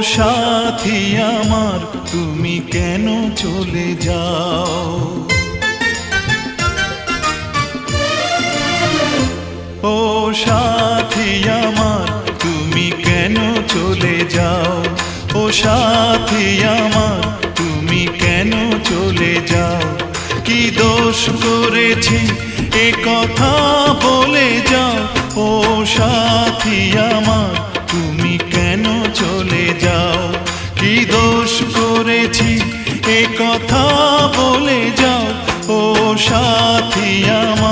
সাথী আমার তুমি কেন চলে যাও? ও সাথী আমার তুমি কেন চলে যাও? ও সাথী আমার তুমি কেন চলে যাও? কি দোষ করেছি এ কথা বলে যাও? ও সাথী আমার তুমি কেন চলে যাও? কি দোষ করেছি এ কথা বলে যাও? ও সাথী আমার